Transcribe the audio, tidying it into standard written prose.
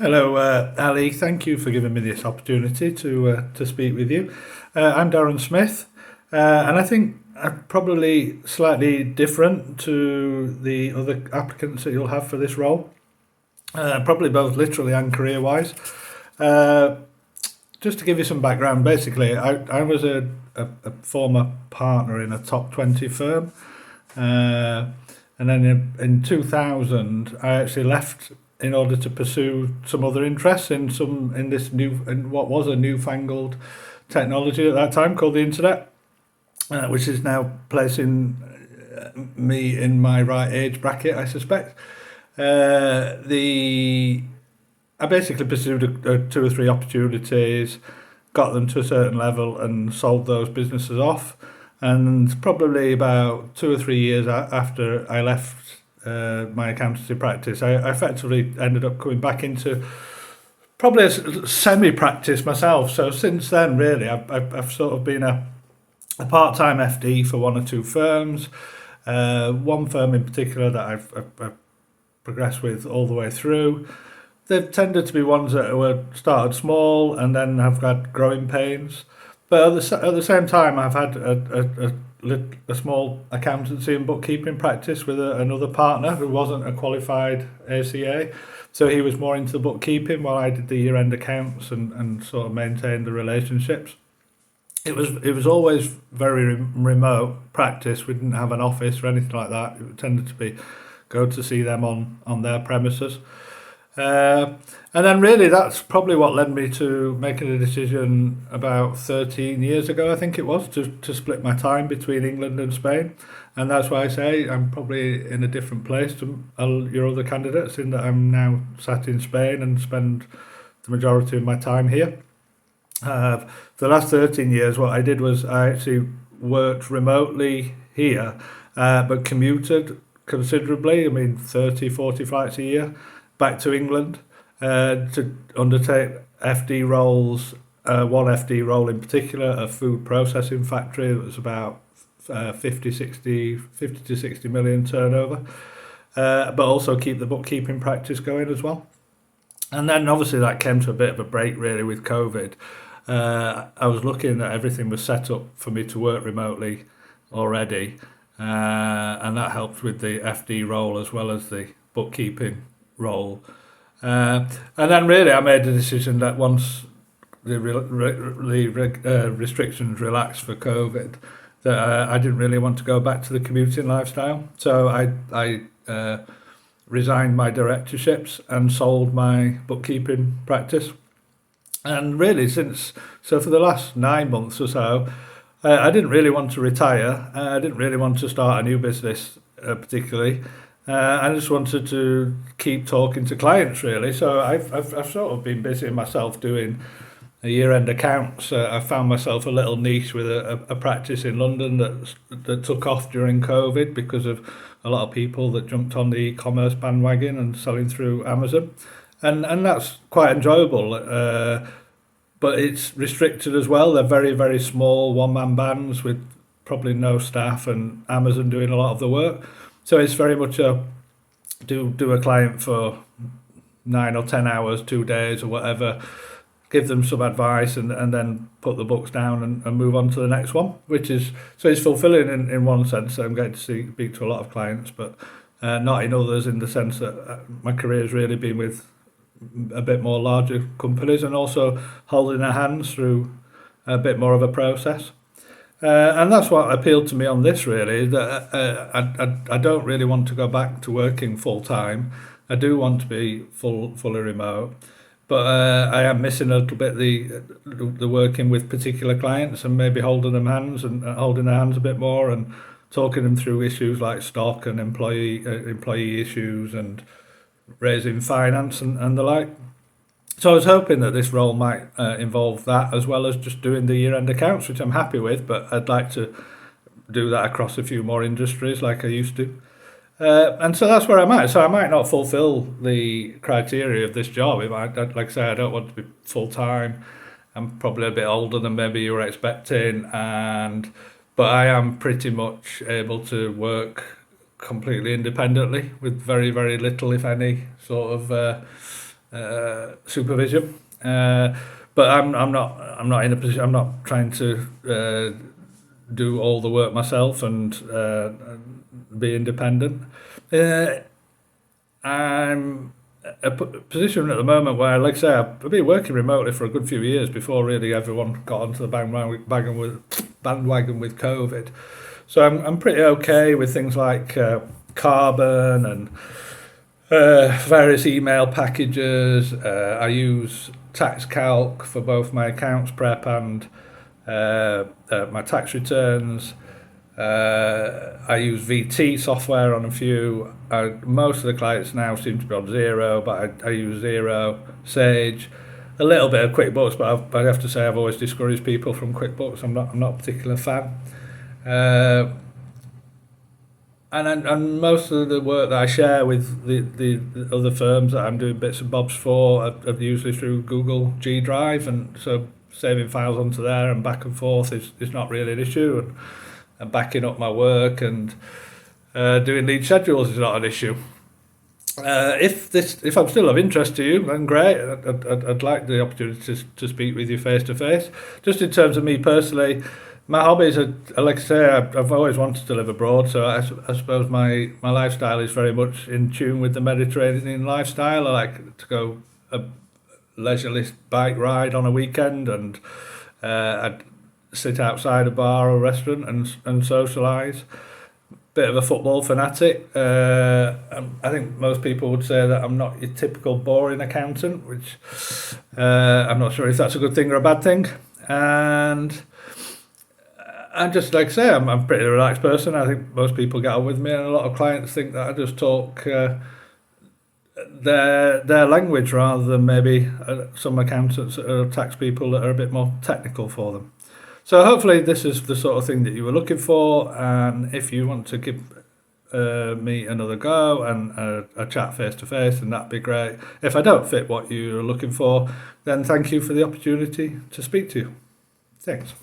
Hello, Ali. Thank you for giving me this opportunity to speak with you. I'm Darren Smith, and I think I'm probably slightly different to the other applicants that you'll have for this role. Probably both literally and career-wise. Uh, just to give you some background, basically, I was a former partner in a top 20 firm, uh, and then in 2000, I actually left in order to pursue some other interests in this in what was a newfangled technology at that time called the internet, which is now placing me in my right age bracket, I suspect. The I basically pursued two or three opportunities, got them to a certain level, and sold those businesses off. And probably about 2 or 3 years after I left my accountancy practice, I effectively ended up coming back into probably a semi-practice myself. So since then, really, I've sort of been a part-time FD for one or two firms. One firm in particular that I've progressed with all the way through. They've tended to be ones that were started small and then have had growing pains. But at the same time, I've had a small accountancy and bookkeeping practice with another partner who wasn't a qualified ACA. So he was more into the bookkeeping while I did the year-end accounts and sort of maintained the relationships. It was always very remote practice. We didn't have an office or anything like that. It tended to be go to see them on their premises. Uh, and then really that's probably what led me to making a decision about 13 years ago, I think it was, to split my time between England and Spain. And that's why I say I'm probably in a different place to your other candidates in that I'm now sat in Spain and spend the majority of my time here. Uh, for the last 13 years, what I did was I actually worked remotely here, but commuted considerably. I mean, 30, 40 flights a year back to England to undertake FD roles. One FD role in particular, a food processing factory that was about 50 to 60 million turnover, but also keep the bookkeeping practice going as well. And then obviously that came to a bit of a break really with COVID. I was looking that everything was set up for me to work remotely already, and that helped with the FD role as well as the bookkeeping role. And then really I made the decision that once the restrictions relaxed for COVID, that I didn't really want to go back to the commuting lifestyle. So I resigned my directorships and sold my bookkeeping practice. And really, so for the last 9 months or so, I didn't really want to retire. I didn't really want to start a new business, particularly. I just wanted to keep talking to clients, really. So I've sort of been busy myself doing a year-end accounts. I found myself a little niche with a practice in London that took off during COVID because of a lot of people that jumped on the e-commerce bandwagon and selling through Amazon. And that's quite enjoyable. But it's restricted as well. They're very, very small one-man bands with probably no staff and Amazon doing a lot of the work. So it's very much a do a client for 9 or 10 hours, 2 days or whatever, give them some advice and then put the books down and move on to the next one, which is, so it's fulfilling in one sense. I'm getting to speak to a lot of clients, but not in others, in the sense that my career has really been with a bit more larger companies and also holding their hands through a bit more of a process. And that's what appealed to me on this really, that I don't really want to go back to working full time. I do want to be fully remote, but I am missing a little bit the working with particular clients and maybe holding them hands and holding their hands a bit more and talking them through issues like stock and employee issues and raising finance and the like. So I was hoping that this role might involve that as well as just doing the year-end accounts, which I'm happy with, but I'd like to do that across a few more industries like I used to. And so that's where I'm at. So I might not fulfill the criteria of this job. Like I say, I don't want to be full-time. I'm probably a bit older than maybe you were expecting, but I am pretty much able to work completely independently with very, very little, if any, sort of supervision. But I'm not in a position. I'm not trying to do all the work myself and be independent. I'm a position at the moment where, like I say, I've been working remotely for a good few years before really everyone got onto the bandwagon with COVID. So I'm pretty okay with things like Carbon and various email packages. I use TaxCalc for both my accounts prep and my tax returns. I use VT software on a few. Most of the clients now seem to be on Xero, but I use Xero, Sage, a little bit of QuickBooks, but I have to say I've always discouraged people from QuickBooks. I'm not a particular fan. And most of the work that I share with the other firms that I'm doing bits and bobs for are usually through Google G Drive, and so saving files onto there and back and forth is not really an issue, and backing up my work and doing lead schedules is not an issue. If I'm still of interest to you, then great. I'd like the opportunity to speak with you face to face. Just in terms of me personally, my hobbies are, like I say, I've always wanted to live abroad, so I suppose my lifestyle is very much in tune with the Mediterranean lifestyle. I like to go a leisurely bike ride on a weekend, and I'd sit outside a bar or restaurant and socialise. Bit of a football fanatic. I think most people would say that I'm not your typical boring accountant, which I'm not sure if that's a good thing or a bad thing. And I'm just, like I say, I'm a pretty relaxed person. I think most people get on with me, and a lot of clients think that I just talk their language rather than maybe some accountants or tax people that are a bit more technical for them. So hopefully this is the sort of thing that you were looking for, and if you want to give me another go and a chat face to face, then that'd be great. If I don't fit what you're looking for, then thank you for the opportunity to speak to you. Thanks.